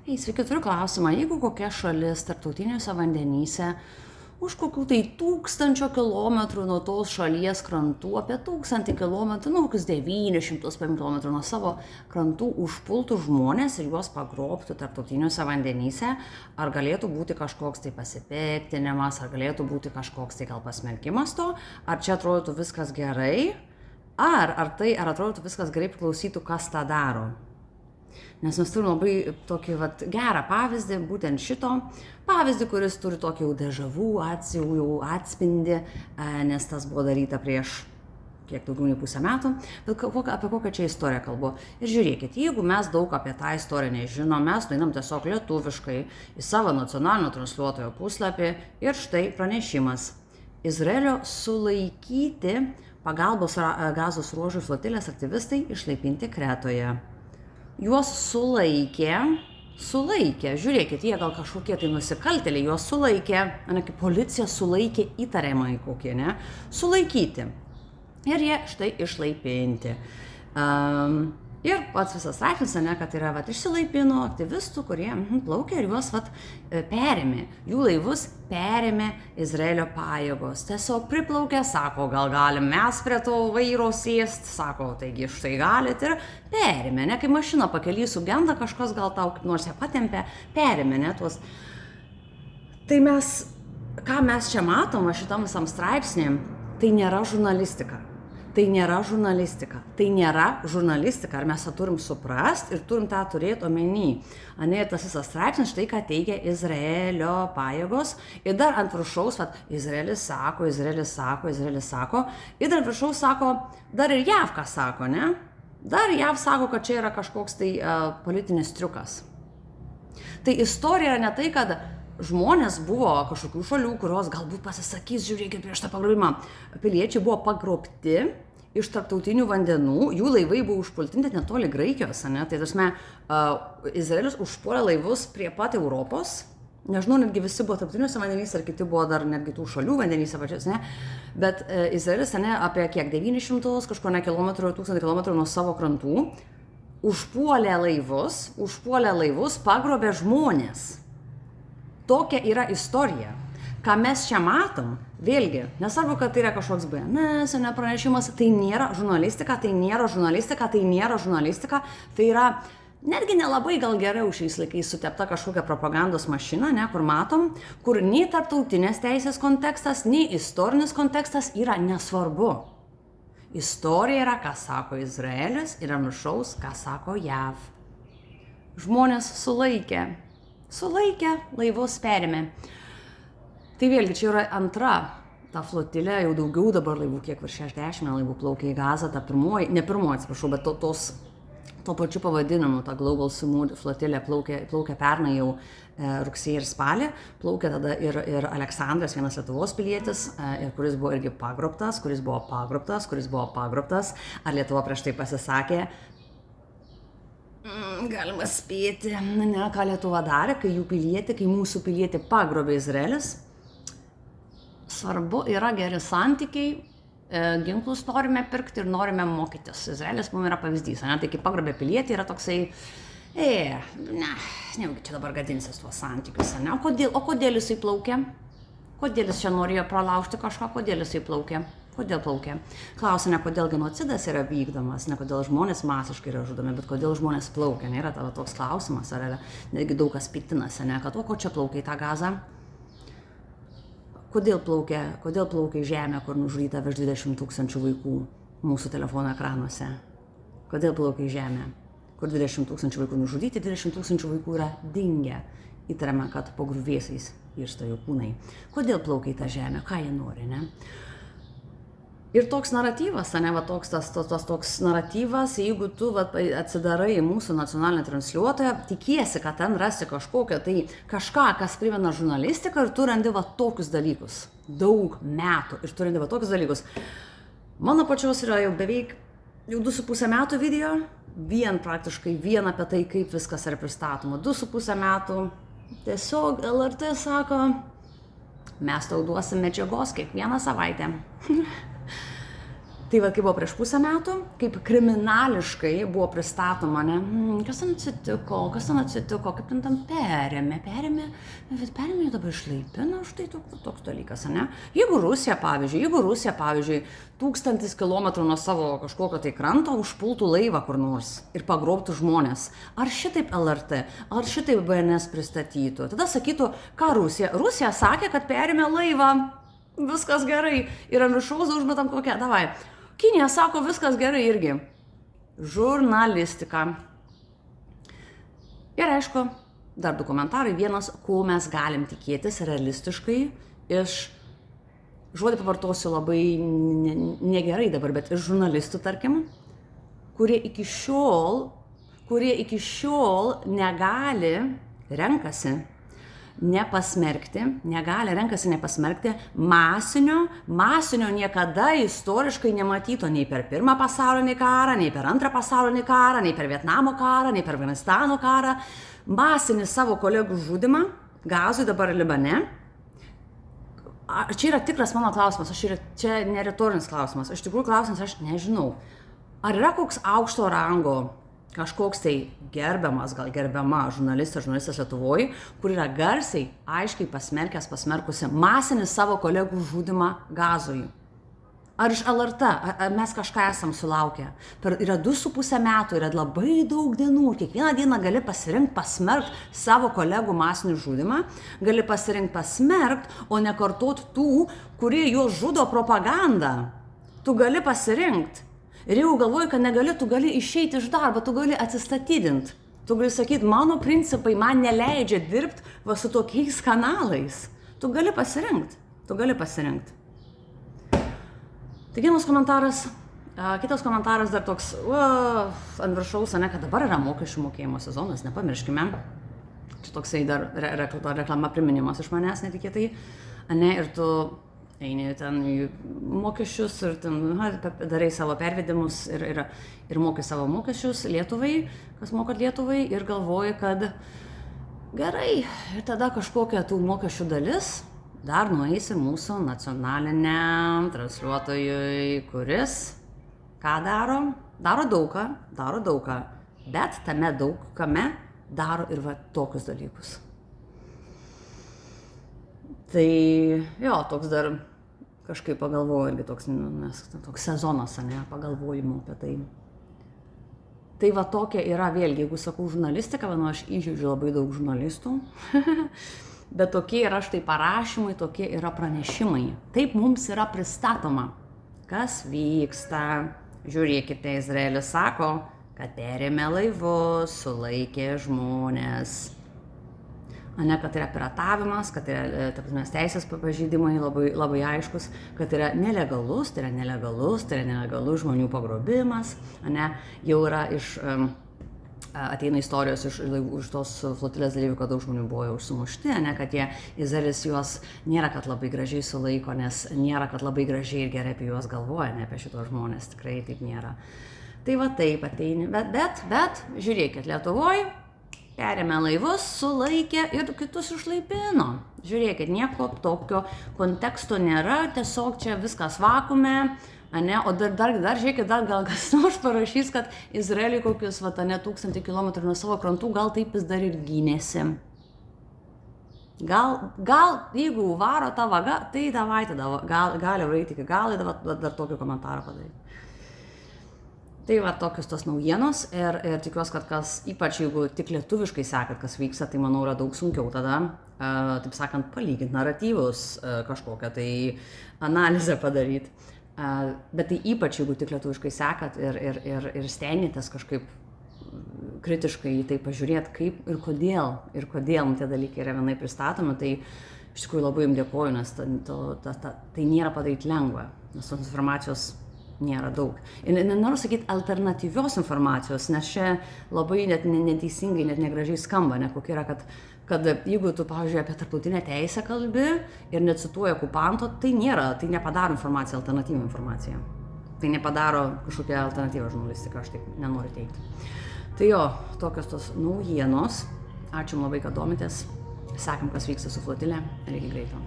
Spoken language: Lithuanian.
Sveiki, turiu klausimą. Jeigu kokia šalis tarptautiniuose vandenyse už kokių tai 1000 kilometrų nuo tos šalies krantų, apie 1000 kilometrų, kokius 900 kilometrų nuo savo krantų užpultų žmonės ir juos pagrobtų tarptautiniuose vandenyse, ar galėtų būti kažkoks tai pasipiktinimas, ar galėtų būti kažkoks tai gal pasmerkimas to, ar čia atrodytų viskas gerai, ar atrodytų viskas gerai priklausytų, kas tą daro. Nes mes turime labai tokį gerą pavyzdį, būtent šito pavyzdį, kuris turi tokį jau dežavų, jau atspindį, nes tas buvo daryta prieš kiek daugiau nei 1,5 metų, bet apie kokią čia istoriją kalbu. Ir žiūrėkit, jeigu mes daug apie tą istoriją nežinom, mes nueinam tiesiog lietuviškai į savo nacionalinio transliuotojo puslapį ir štai pranešimas. Izraelio sulaikyti pagalbos Gazos ruožui flotilės aktyvistai išlaipinti Kretoje. Juos sulaikė, žiūrėkit, jie gal kažkokie tai nusikaltėliai, juos sulaikė, kaip policija sulaikė įtariamai kokie, sulaikyti. Ir jie štai išlaipinti. Ir pats visas straipsnis, kad yra išsilaipino aktyvistų, kurie plaukė ir juos perėmė. Jų laivus perėmė Izraelio pajėgos. Tiesiog priplaukė, sako, gal galim mes prie to vairo sėst, sako, taigi štai galit ir perėmė, kai mašina pakely sugenda, kažkas gal tau kaip nors ją patempė, perėmė, tuos. Tai ką mes čia matom šitam visam straipsnėm, tai nėra žurnalistika. Tai nėra žurnalistika, ar mes tą turim suprast ir turim tą turėti omeny. Tas visas straipsnis, štai ką teigia Izraelio pajėgos ir dar ant viršaus, Izraelis sako, ir dar ant viršaus sako, dar ir JAV ką sako, ne? Dar JAV sako, kad čia yra kažkoks tai politinis triukas. Tai istorija yra ne tai, kad žmonės buvo kažkokių šalių, kurios galbūt pasisakys, žiūrėkit, prieš tą pagrobimą. Piliečiai buvo pagrobti iš tarptautinių vandenų, jų laivai buvo užpultinti netoli Graikijos, Tai tarsi, Izraelis užpuolė laivus prie pat Europos. Nežinau, netgi visi buvo tarptautiniuose vandenyse, ar kiti buvo dar netgi tų šalių vandenyse pačios, Bet Izraelis, apie kiek 900 kažko kilometrų, 1000 kilometrų nuo savo krantų, užpuolė laivus, pagrobė žmonės. Tokia yra istorija. Ką mes čia matom, vėlgi, nesvarbu, kad tai yra kažkoks BNS, pranešimas, tai nėra žurnalistika, tai yra netgi nelabai gal geriau šiais laikais sutepta kažkokia propagandos mašina, kur matom, kur nei tarptautinės teisės kontekstas, nei istorinis kontekstas yra nesvarbu. Istorija yra, ką sako Izraelis, ir ant viršaus, ką sako JAV. Žmonės sulaikė, laivus perėmė. Tai vėlgi, čia yra antra ta flotilė, jau daugiau dabar laivų, kiek virš 60 laivų plaukia į Gazą, ta bet to pačiu pavadinimu, ta Global Sumud flotilė plaukia pernai jau rugsėjį ir spalį, plaukia tada ir Aleksandras, vienas Lietuvos pilietis, kuris buvo irgi pagrobtas, kuris buvo pagrobtas, ar Lietuva prieš tai pasisakė. Galima spėti, ką Lietuva darė, kai mūsų pilietį pagrobė Izraelis. Svarbu yra geri santykiai, ginklus norime pirkti ir norime mokytis. Izraelis mums yra pavyzdys, tai kai pagrobė pilietį yra toksai, čia dabar gadinsis tuos santykius, O kodėl jisai plaukė? Kodėl jis čia norėjo pralaužti kažką, kodėl jisai plaukė? Kodėl plaukė? Klausia, ne kodėl genocidas yra vykdomas, ne kodėl žmonės masiškai yra žudomi, bet kodėl žmonės plaukia. Nėra tavo toks klausimas, ar yra netgi daug kas piktinasi, kad ko čia plaukia į tą Gazą? Kodėl plaukia į žemę, kur nužudyta virš 20 000 vaikų mūsų telefono ekranuose? Kodėl plaukia į žemę, kur 20 000 vaikų nužudyti, 20 000 vaikų yra dingę? Įtariama, kad po griuvėsiais irsta jų kūnai. Kodėl plaukia į tą žemę? Ką jie nori, Ir toks naratyvas, toks naratyvas, jeigu tu atsidarai mūsų nacionalinę transliuotoją, tikiesi, kad ten rasi kažką, kas primena žurnalistiką ir tu randi tokius dalykus. Daug metų ir tu randi tokius dalykus. Mano pačios yra jau beveik 2,5 metų video, praktiškai vien apie tai, kaip viskas yra pristatoma. 2,5 metų tiesiog LRT sako, mes tau duosim medžiagos kiekvieną savaitę. Tai va, kai buvo prieš pusę metų, kaip kriminališkai buvo pristatoma, ne, kas ten atsitiko, kaip ten perėmė, dabar išlaipino, štai toks dalykas, ne. Jeigu Rusija, pavyzdžiui, 1000 kilometrų nuo savo kažkokio tai kranto užpultų laivą kur nors ir pagrobtų žmonės, ar šitaip LRT, ar šitaip BNS pristatytų, tada sakytų, ką Rusija? Rusija sakė, kad perėmė laivą, viskas gerai, ir ant viršaus užmetam kokią, davai. Kinija sako, viskas gerai irgi. Žurnalistika. Ir aišku, dar 2 komentarai. Vienas, ko mes galim tikėtis realistiškai iš, žodį pavartosiu labai negerai dabar, bet iš žurnalistų, tarkim, kurie iki šiol renkasi nepasmerkti masinio niekada istoriškai nematyto nei per Pirmą pasaulinį karą, nei per Antrą pasaulinį karą, nei per Vietnamo karą, nei per Afganistano karą, masinį savo kolegų žudymą Gazoj, dabar Libane. Čia yra tikras mano klausimas, čia ne retorinis klausimas, iš tikrųjų klausimas, aš nežinau, ar yra koks aukšto rango kažkoks tai gerbiamas, gal gerbiama žurnalistas Lietuvoje, kur yra garsiai, aiškiai pasmerkusi masinį savo kolegų žudymą Gazoje. Ar iš LRT, ar mes kažką esam sulaukę? Yra 2,5 metų, yra labai daug dienų, kiekvieną dieną gali pasirinkti pasmerkti savo kolegų masinį žudymą, gali pasirinkti pasmerkti, o ne kartot tų, kurie juos žudo propagandą. Tu gali pasirinkti. Ir jeigu galvoji, kad negali, tu gali išeiti iš darbo, tu gali atsistatydinti. Tu gali sakyti, mano principai man neleidžia dirbti va su tokiais kanalais. Tu gali pasirinkti. Tai vienas komentaras, kitas komentaras dar toks, ant viršaus, kad dabar yra mokesčių mokėjimo sezonas, nepamirškime. Čia toksai dar reklama priminimas iš manęs netikėtai, ir tu eini ten į mokesčius ir ten darai savo pervedimus ir mokai savo mokesčius Lietuvai, kas mokat Lietuvai, ir galvoji, kad gerai, ir tada kažkokia tų mokesčių dalis dar nueis ir mūsų nacionaliniam transliuotojui, kuris ką daro? Daro daugą, bet tame daugame daro ir va tokius dalykus. Tai jo, toks dar kažkaip pagalvoju, irgi toks sezonas, pagalvojimų apie tai. Tai va tokia yra vėlgi, jeigu sakau žurnalistika, aš įžeidžiu labai daug žurnalistų, bet tokie yra štai parašymai, tokie yra pranešimai. Taip mums yra pristatoma, kas vyksta. Žiūrėkite, Izraelis sako, kad perėmė laivus, sulaikė žmonės. Kad yra piratavimas, kad yra teisės pažeidimai labai aiškus, kad yra nelegalus žmonių pagrobimas, jau yra ateina istorijos iš tos flotilės dalyvių, kad daug žmonių buvo jau sumušti, kad Izraelis juos nėra, kad labai gražiai sulaiko, nes nėra, kad labai gražiai ir gerai apie juos galvoja, apie šitos žmonės, tikrai taip nėra. Tai va taip ateini, bet žiūrėkit, Lietuvoje perėmė laivus, sulaikė ir kitus išlaipino. Žiūrėkit, nieko tokio konteksto nėra, tiesiog čia viskas vakume, o dar žiūrėkit, gal kas nors parašys, kad Izraeliui kokius 1000 kilometrų nuo savo krantų, gal taip jis dar ir gynėsi. Gal jeigu varo tą vagą, tai davai tada, gali vareiti iki galo, dar tokį komentarą padaryti. Tai va tokios tos naujienos ir tikiuosi, kad kas, ypač jeigu tik lietuviškai sekat, kas vyksta, tai manau yra daug sunkiau tada, taip sakant, palyginti naratyvus, kažkokią tai analizę padaryti. Bet tai ypač jeigu tik lietuviškai sekat ir stengiatės kažkaip kritiškai į tai pažiūrėti, kaip ir kodėl tie dalykai yra vienai pristatomi, tai iš tikrųjų labai jums dėkoju, nes tai nėra padaryti lengva, nes tos informacijos nėra daug. Ir nenoriu sakyti alternatyvios informacijos, nes čia labai net neteisingai, net negražiai skamba, kokia yra, kad jeigu tu, pavyzdžiui, apie tarptautinę teisę kalbi ir necituoji okupanto, tai nepadaro informaciją alternatyvą informaciją. Tai nepadaro kažkokią alternatyvą žurnalistiką, aš taip nenoriu teikti. Tai jo, tokios tos naujienos. Ačiū labai, kad domitės. Sekam, kas vyksta su flotilė. Reikia greito.